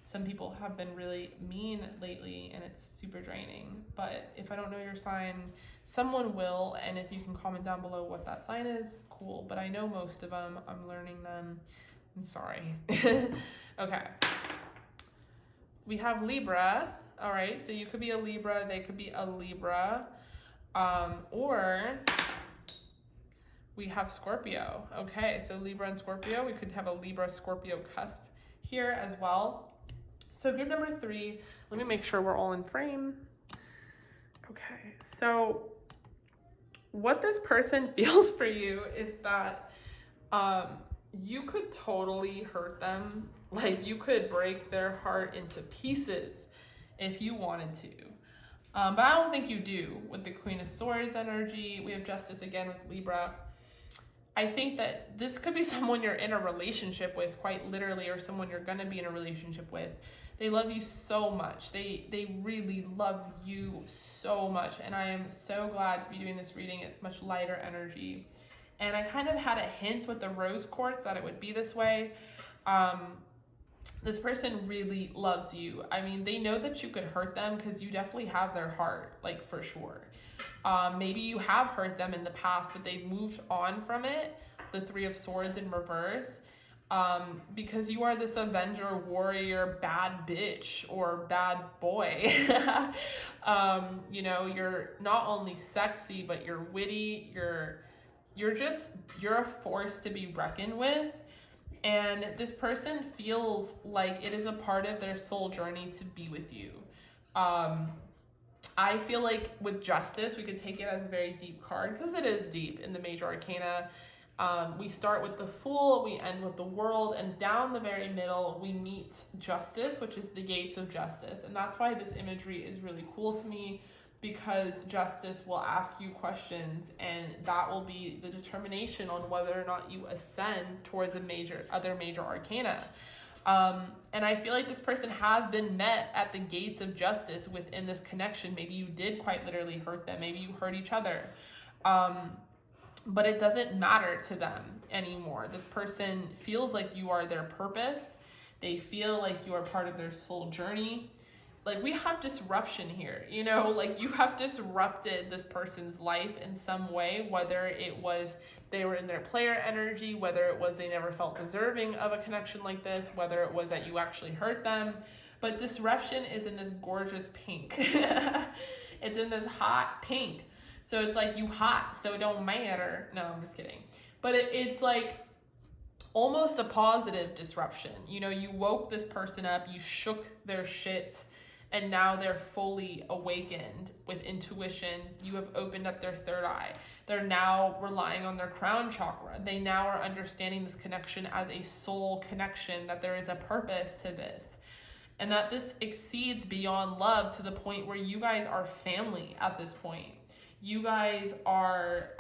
some people have been really mean lately and it's super draining. But if I don't know your sign, someone will, and if you can comment down below what that sign is, cool. But I know most of them, I'm learning them. I'm sorry. Okay. We have Libra. All right, so you could be a Libra, they could be a Libra, or we have Scorpio. Okay, so Libra and Scorpio, we could have a Libra-Scorpio cusp here as well. So group number 3, let me make sure we're all in frame. Okay, so what this person feels for you is that you could totally hurt them. Like, you could break their heart into pieces if you wanted to. But I don't think you do with the Queen of Swords energy. We have Justice again with Libra. I think that this could be someone you're in a relationship with, quite literally, or someone you're going to be in a relationship with. They love you so much. They really love you so much. And I am so glad to be doing this reading. It's much lighter energy. And I kind of had a hint with the rose quartz that it would be this way. This person really loves you. I mean, they know that you could hurt them because you definitely have their heart, like, for sure. Maybe you have hurt them in the past, but they've moved on from it. The 3 of Swords in reverse. Because you are this Avenger, warrior, bad bitch, or bad boy. You know, you're not only sexy, but you're witty. You're a force to be reckoned with. And this person feels like it is a part of their soul journey to be with you. I feel like with Justice, we could take it as a very deep card, because it is deep in the major arcana. We start with the Fool, we end with the World, and down the very middle, we meet Justice, which is the gates of justice. And that's why this imagery is really cool to me, because Justice will ask you questions, and that will be the determination on whether or not you ascend towards other major arcana. And I feel like this person has been met at the gates of justice within this connection. Maybe you did quite literally hurt them. Maybe you hurt each other. But it doesn't matter to them anymore. This person feels like you are their purpose. They feel like you are part of their soul journey. Like, we have disruption here, you know, like you have disrupted this person's life in some way, whether it was they were in their player energy, whether it was they never felt deserving of a connection like this, whether it was that you actually hurt them. But disruption is in this gorgeous pink. It's in this hot pink. So it's like, you hot, so it don't matter. No, I'm just kidding. But it's like almost a positive disruption. You know, you woke this person up, you shook their shit, and now they're fully awakened with intuition. You have opened up their third eye. They're now relying on their crown chakra. They now are understanding this connection as a soul connection, that there is a purpose to this, and that this exceeds beyond love to the point where you guys are family at this point. You guys are,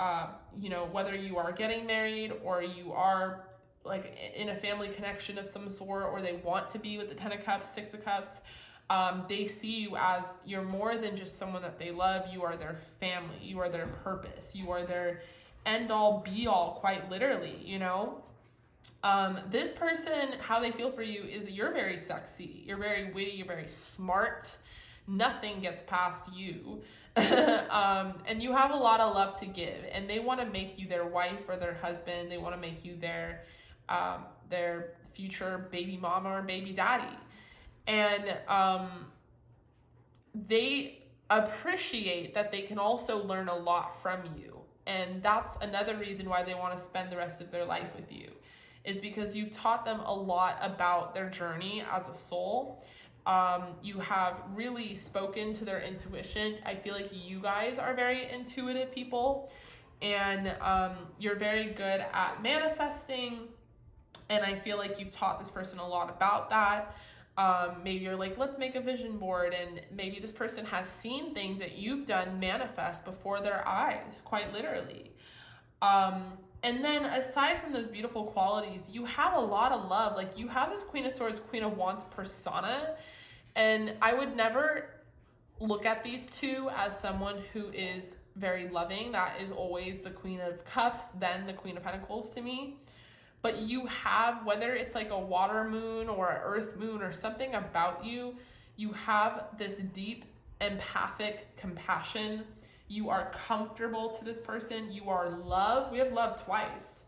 you know, whether you are getting married or you are like in a family connection of some sort, or they want to be with the 10 of Cups, 6 of Cups, they see you as you're more than just someone that they love. You are their family. You are their purpose. You are their end all be all, quite literally, you know? This person, how they feel for you is that you're very sexy. You're very witty. You're very smart. Nothing gets past you. And you have a lot of love to give, and they want to make you their wife or their husband. They want to make you their future baby mama or baby daddy. And they appreciate that they can also learn a lot from you. And that's another reason why they want to spend the rest of their life with you, is because you've taught them a lot about their journey as a soul. You have really spoken to their intuition. I feel like you guys are very intuitive people. and you're very good at manifesting, and I feel like you've taught this person a lot about that. Maybe you're like, let's make a vision board, and maybe this person has seen things that you've done manifest before their eyes, quite literally. And then aside from those beautiful qualities, you have a lot of love. Like, you have this Queen of Swords, Queen of Wands persona, and I would never look at these two as someone who is very loving. That is always the Queen of Cups, then the Queen of Pentacles to me. But you have, whether it's like a water moon or an earth moon or something about you, you have this deep empathic compassion. You are comfortable to this person. You are love. We have love twice.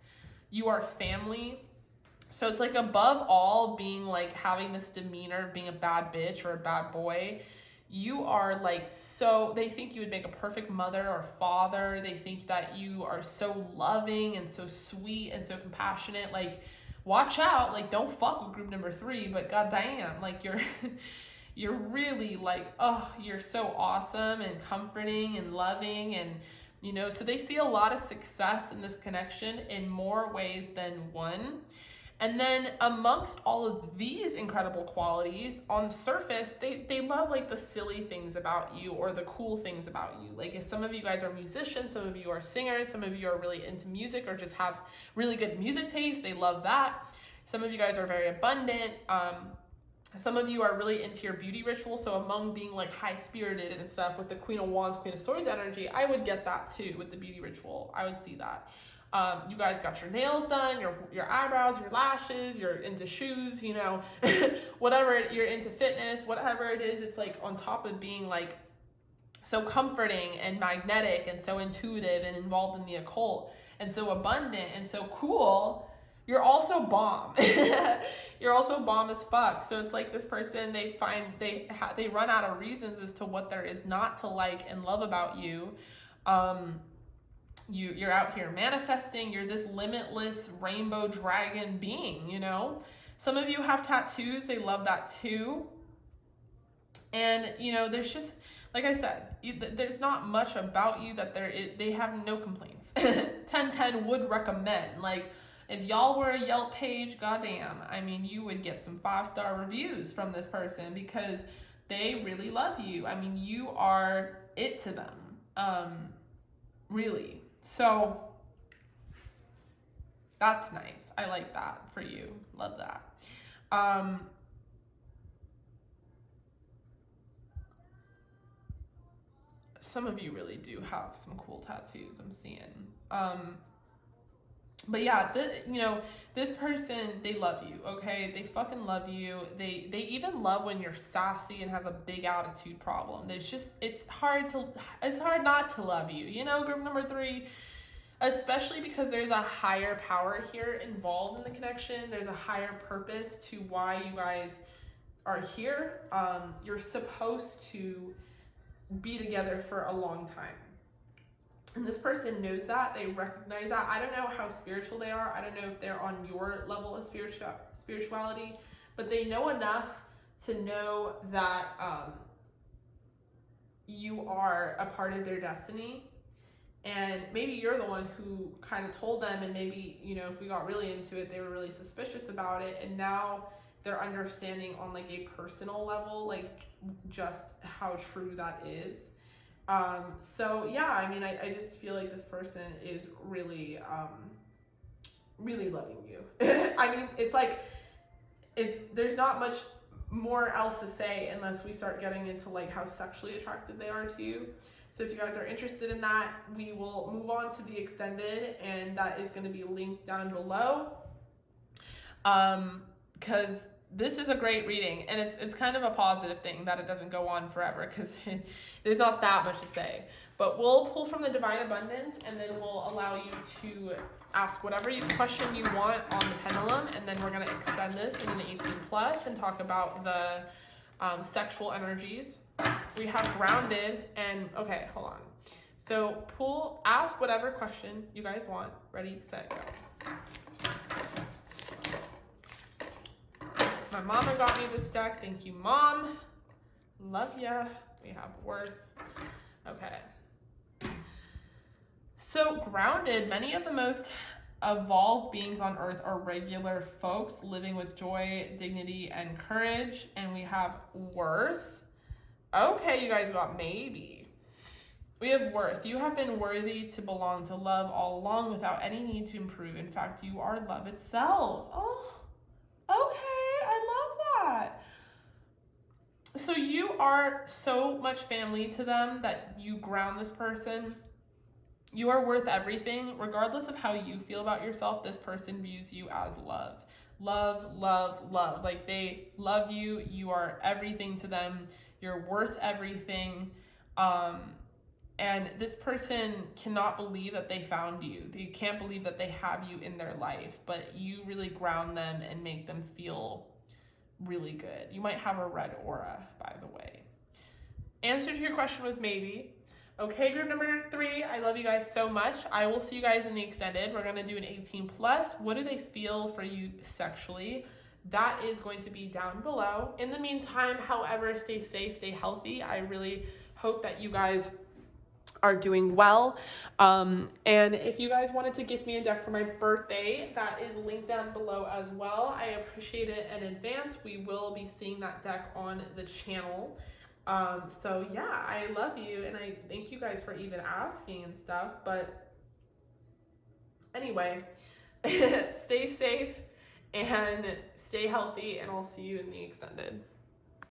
You are family. So it's like above all being like having this demeanor, being a bad bitch or a bad boy, you are like, so they think you would make a perfect mother or father. They think that you are so loving and so sweet and so compassionate. Like, watch out, like, don't fuck with group number 3, but goddamn, like, you're really like, oh, you're so awesome and comforting and loving. And, you know, so they see a lot of success in this connection in more ways than one. And then amongst all of these incredible qualities, on the surface, they love like the silly things about you or the cool things about you. Like, if some of you guys are musicians, some of you are singers, some of you are really into music or just have really good music taste, they love that. Some of you guys are very abundant. Some of you are really into your beauty ritual. So among being like high spirited and stuff with the Queen of Wands, Queen of Swords energy, I would get that too with the beauty ritual. I would see that. You guys got your nails done, your eyebrows, your lashes, you're into shoes, you know, whatever, you're into fitness, whatever it is, it's like on top of being like so comforting and magnetic and so intuitive and involved in the occult and so abundant and so cool, you're also bomb. You're also bomb as fuck. So it's like this person, they run out of reasons as to what there is not to like and love about you. You're out here manifesting. You're this limitless rainbow dragon being, you know. Some of you have tattoos. They love that too. And, you know, there's just, like I said, there's not much about you that they have no complaints. 1010 would recommend. Like, if y'all were a Yelp page, goddamn, I mean, you would get some 5-star reviews from this person because they really love you. I mean, you are it to them, really. So that's nice. I like that for you. Love that. Some of you really do have some cool tattoos, I'm seeing. But yeah, you know, this person, they love you, okay? They fucking love you. They even love when you're sassy and have a big attitude problem. It's hard not to love you, you know, group number 3, especially because there's a higher power here involved in the connection. There's a higher purpose to why you guys are here. You're supposed to be together for a long time. And this person knows that, they recognize that. I don't know how spiritual they are. I don't know if they're on your level of spirituality, but they know enough to know that you are a part of their destiny. And maybe you're the one who kind of told them, and maybe, you know, if we got really into it, they were really suspicious about it. And now they're understanding on like a personal level, like just how true that is. So yeah, I mean, I just feel like this person is really, really loving you. I mean, there's not much more else to say unless we start getting into like how sexually attracted they are to you. So if you guys are interested in that, we will move on to the extended, and that is going to be linked down below. Because this is a great reading, and it's kind of a positive thing that it doesn't go on forever because there's not that much to say. But we'll pull from the Divine Abundance, and then we'll allow you to ask whatever question you want on the pendulum, and then we're going to extend this in an 18+ and talk about the sexual energies. We have grounded, and okay, hold on. So ask whatever question you guys want. Ready, set, go. My mama got me this deck. Thank you, Mom. Love ya. We have Worth. Okay. So grounded, many of the most evolved beings on earth are regular folks living with joy, dignity, and courage. And we have worth. Okay, you guys got maybe. We have worth. You have been worthy to belong to love all along without any need to improve. In fact, you are love itself. Oh, okay, I love that. So you are so much family to them that you ground this person. You are worth everything. Regardless of how you feel about yourself, this person views you as love. Love, love, love. Like they love you. You are everything to them. You're worth everything. And this person cannot believe that they found you. They can't believe that they have you in their life, but you really ground them and make them feel really good. You might have a red aura, by the way. Answer to your question was maybe. Okay, group number 3, I love you guys so much. I will see you guys in the extended. We're going to do an 18 plus. What do they feel for you sexually? That is going to be down below. In the meantime, however, stay safe, stay healthy. I really hope that you guys are doing well. And if you guys wanted to gift me a deck for my birthday, that is linked down below as well. I appreciate it in advance. We will be seeing that deck on the channel. So yeah, I love you and I thank you guys for even asking and stuff. But anyway, stay safe and stay healthy, and I'll see you in the extended.